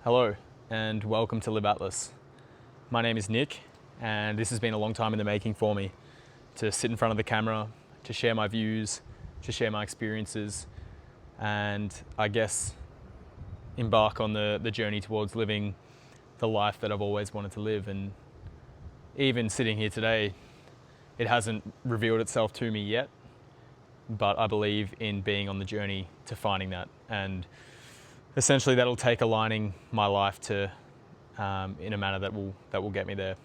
Hello and welcome to LiveAtlas. My name is Nick and this has been a long time in the making for me to sit in front of the camera, to share my views, to share my experiences, and I guess embark on the journey towards living the life that I've always wanted to live. And even sitting here today, it hasn't revealed itself to me yet, but I believe in being on the journey to finding that. And essentially that'll take aligning my life to in a manner that will get me there.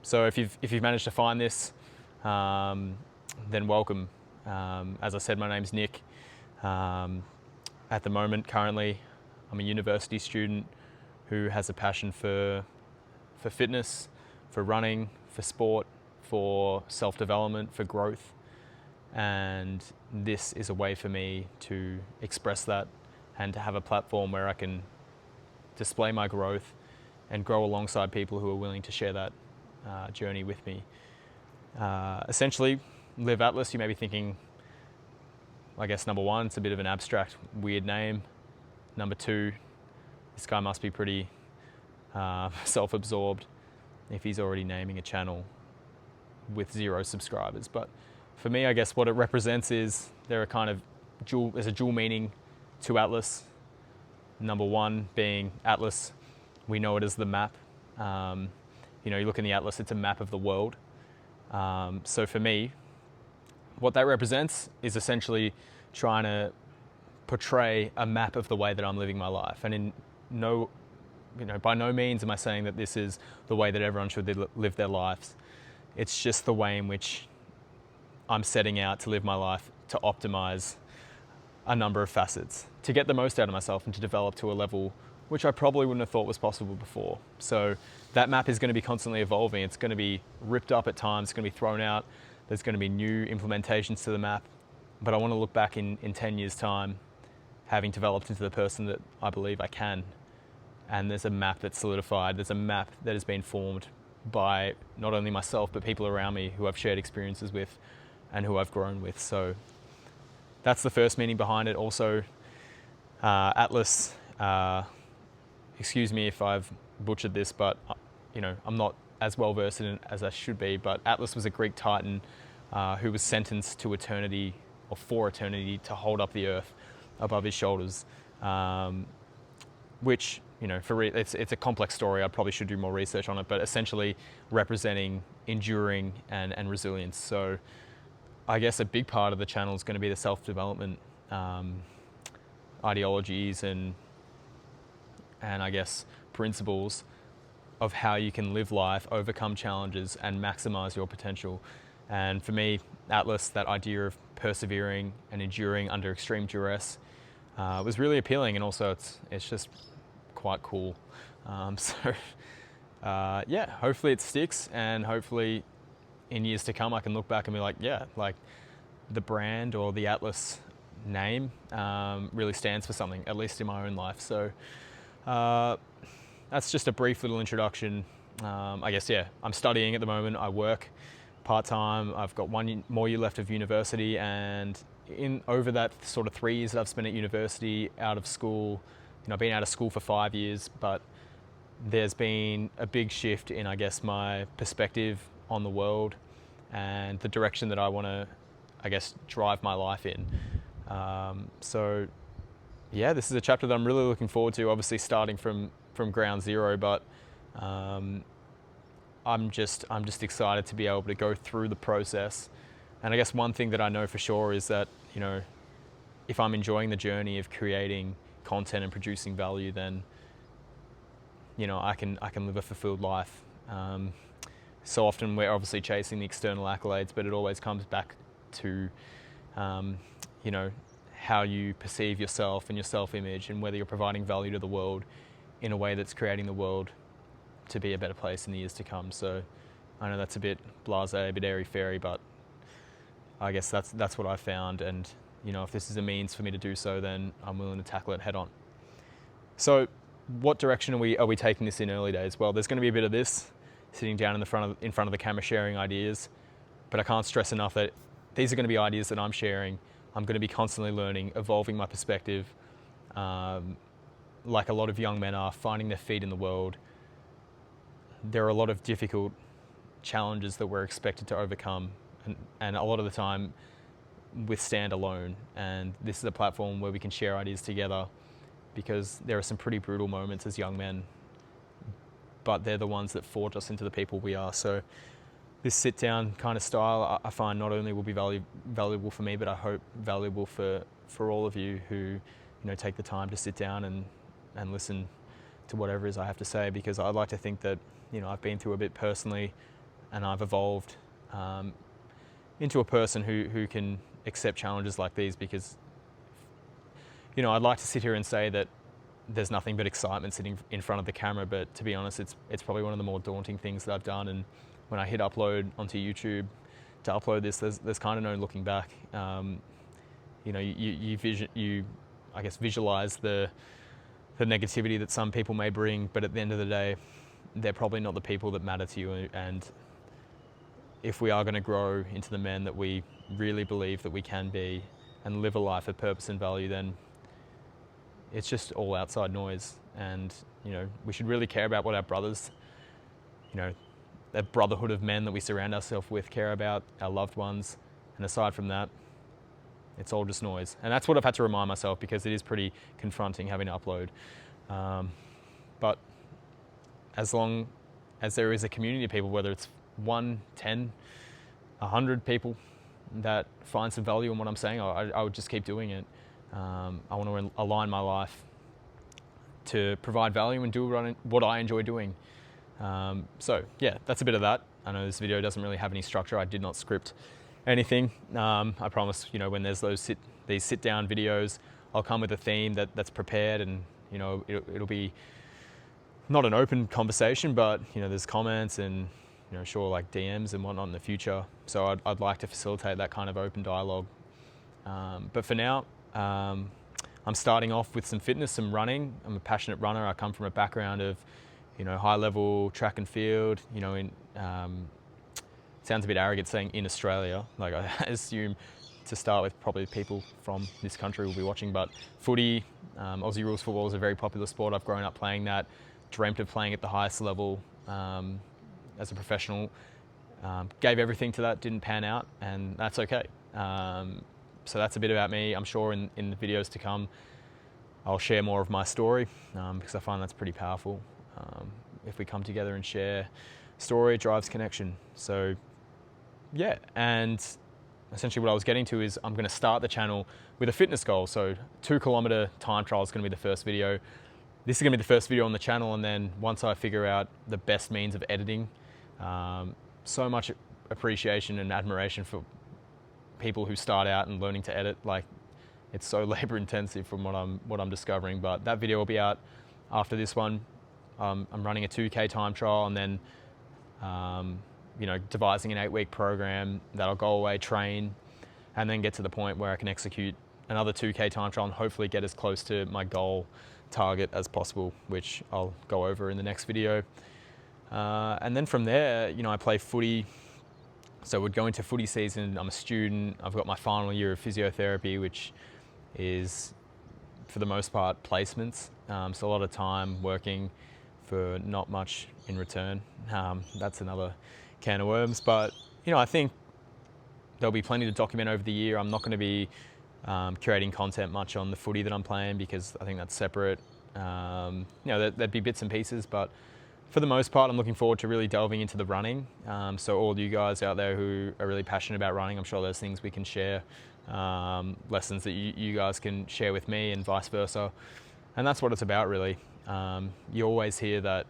So if you've managed to find this, then welcome. As I said, my name's Nick. At the moment, currently, I'm a university student who has a passion for fitness, for running, for sport, for self-development, for growth. And this is a way for me to express that and to have a platform where I can display my growth and grow alongside people who are willing to share that journey with me. Essentially, LiveAtlas, you may be thinking, I guess number one, it's a bit of an abstract, weird name. Number two, this guy must be pretty self-absorbed if he's already naming a channel with 0 subscribers. But for me, I guess what it represents is there's a dual meaning to Atlas. Number one being Atlas, we know it as the map. You look in the Atlas, it's a map of the world. So for me, what that represents is essentially trying to portray a map of the way that I'm living my life. And by no means am I saying that this is the way that everyone should live their lives. It's just the way in which I'm setting out to live my life, to optimize a number of facets, to get the most out of myself and to develop to a level which I probably wouldn't have thought was possible before. So that map is going to be constantly evolving. It's going to be ripped up at times, it's going to be thrown out. There's going to be new implementations to the map. But I want to look back in 10 years' time, having developed into the person that I believe I can. And there's a map that's solidified. There's a map that has been formed by not only myself, but people around me who I've shared experiences with and who I've grown with. So that's the first meaning behind it. Also, Atlas, excuse me if I've butchered this, but I'm not as well versed in it as I should be, but Atlas was a Greek titan who was sentenced to eternity, or for eternity, to hold up the earth above his shoulders, which, it's a complex story. I probably should do more research on it, but essentially representing enduring and resilience. So I guess a big part of the channel is going to be the self-development ideologies and I guess principles of how you can live life, overcome challenges, and maximize your potential. And for me, Atlas, that idea of persevering and enduring under extreme duress, was really appealing, and also it's just quite cool. Hopefully it sticks, and hopefully in years to come I can look back and be like, the brand or the Atlas name really stands for something, at least in my own life. So that's just a brief little introduction. I'm studying at the moment. I work part-time. I've got 1 more year left of university, and over that sort of 3 years that I've spent at university, out of school, I've been out of school for 5 years, but there's been a big shift in, I guess, my perspective on the world and the direction that I want to, drive my life in. This is a chapter that I'm really looking forward to, obviously starting from ground zero, but I'm just excited to be able to go through the process. And I guess one thing that I know for sure is that, if I'm enjoying the journey of creating content and producing value, then, I can live a fulfilled life. So often we're obviously chasing the external accolades, but it always comes back to, how you perceive yourself and your self-image, and whether you're providing value to the world in a way that's creating the world to be a better place in the years to come. So I know that's a bit blasé, a bit airy-fairy, but I guess that's what I found. And, if this is a means for me to do so, then I'm willing to tackle it head on. So what direction are we taking this in early days? Well, there's going to be a bit of this, sitting down in front of the camera sharing ideas, but I can't stress enough that these are going to be ideas that I'm sharing. I'm going to be constantly learning, evolving my perspective, like a lot of young men are, finding their feet in the world. There are a lot of difficult challenges that we're expected to overcome, and a lot of the time withstand alone. And this is a platform where we can share ideas together, because there are some pretty brutal moments as young men, but they're the ones that forge us into the people we are. So this sit down kind of style, I find not only will be valuable for me, but I hope valuable for all of you who, take the time to sit down and listen to whatever it is I have to say, because I'd like to think that, I've been through a bit personally, and I've evolved into a person who can accept challenges like these, because, I'd like to sit here and say that there's nothing but excitement sitting in front of the camera, but to be honest, it's probably one of the more daunting things that I've done. And when I hit upload onto YouTube to upload this, there's kind of no looking back. You I guess visualize the negativity that some people may bring, but at the end of the day, they're probably not the people that matter to you. And if we are going to grow into the men that we really believe that we can be and live a life of purpose and value, then it's just all outside noise. And, we should really care about what our brothers, that brotherhood of men that we surround ourselves with, care about, our loved ones. And aside from that, it's all just noise. And that's what I've had to remind myself, because it is pretty confronting having to upload. But as long as there is a community of people, whether it's 1, 10, 100 people that find some value in what I'm saying, I would just keep doing it. I want to align my life to provide value and do what I enjoy doing. So yeah, that's a bit of that. I know this video doesn't really have any structure. I did not script anything. I promise, when there's these sit down videos, I'll come with a theme that's prepared, and it'll be not an open conversation, but there's comments and sure, like DMs and whatnot in the future. So I'd like to facilitate that kind of open dialogue. But for now, I'm starting off with some fitness, some running. I'm a passionate runner. I come from a background of high level track and field. Sounds a bit arrogant saying in Australia. Like, I assume to start with probably people from this country will be watching, but footy, Aussie rules football is a very popular sport. I've grown up playing that, dreamt of playing at the highest level as a professional. Gave everything to that, didn't pan out, and that's okay. So that's a bit about me. I'm sure in the videos to come, I'll share more of my story, because I find that's pretty powerful. If we come together and share story, it drives connection. So yeah, and essentially what I was getting to is I'm going to start the channel with a fitness goal. So 2-kilometer time trial is going to be the first video. This is going to be the first video on the channel, and then once I figure out the best means of editing, so much appreciation and admiration for people who start out and learning to edit. Like, it's so labor intensive from what I'm discovering, but that video will be out after this one. I'm running a 2K time trial, and then devising an 8-week program that I'll go away, train, and then get to the point where I can execute another 2K time trial and hopefully get as close to my goal target as possible, which I'll go over in the next video. And then from there, I play footy. So we'd go into footy season. I'm a student. I've got my final year of physiotherapy, which is, for the most part, placements. So a lot of time working for not much in return. That's another can of worms. But, I think there'll be plenty to document over the year. I'm not going to be creating content much on the footy that I'm playing, because I think that's separate. There'd be bits and pieces, but for the most part, I'm looking forward to really delving into the running. So all you guys out there who are really passionate about running, I'm sure there's things we can share, lessons that you guys can share with me, and vice versa. And that's what it's about, really. You always hear that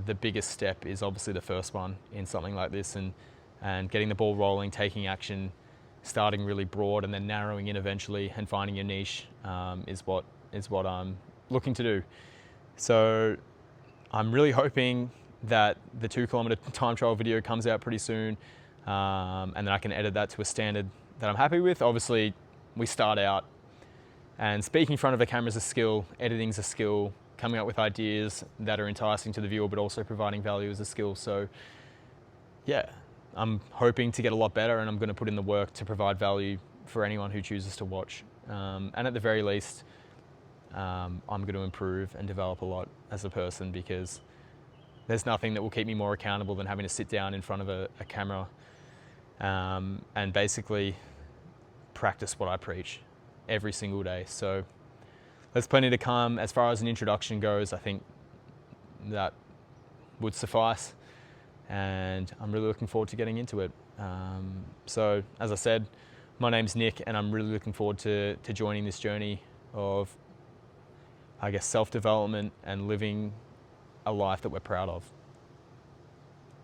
the biggest step is obviously the first one in something like this, and getting the ball rolling, taking action, starting really broad and then narrowing in eventually and finding your niche is what I'm looking to do. So I'm really hoping that the 2-kilometer time trial video comes out pretty soon, and then I can edit that to a standard that I'm happy with. Obviously, we start out, and speaking in front of a camera is a skill, editing's a skill, coming up with ideas that are enticing to the viewer but also providing value is a skill. So yeah, I'm hoping to get a lot better, and I'm going to put in the work to provide value for anyone who chooses to watch. And at the very least, I'm going to improve and develop a lot as a person, because there's nothing that will keep me more accountable than having to sit down in front of a camera and basically practice what I preach every single day. So there's plenty to come. As far as an introduction goes, I think that would suffice, and I'm really looking forward to getting into it. So as I said, my name's Nick, and I'm really looking forward to joining this journey of, I guess, self-development and living a life that we're proud of.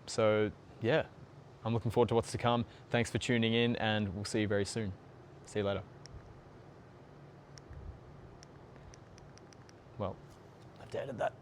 So yeah, I'm looking forward to what's to come. Thanks for tuning in, and we'll see you very soon. See you later. Well, I've dated that.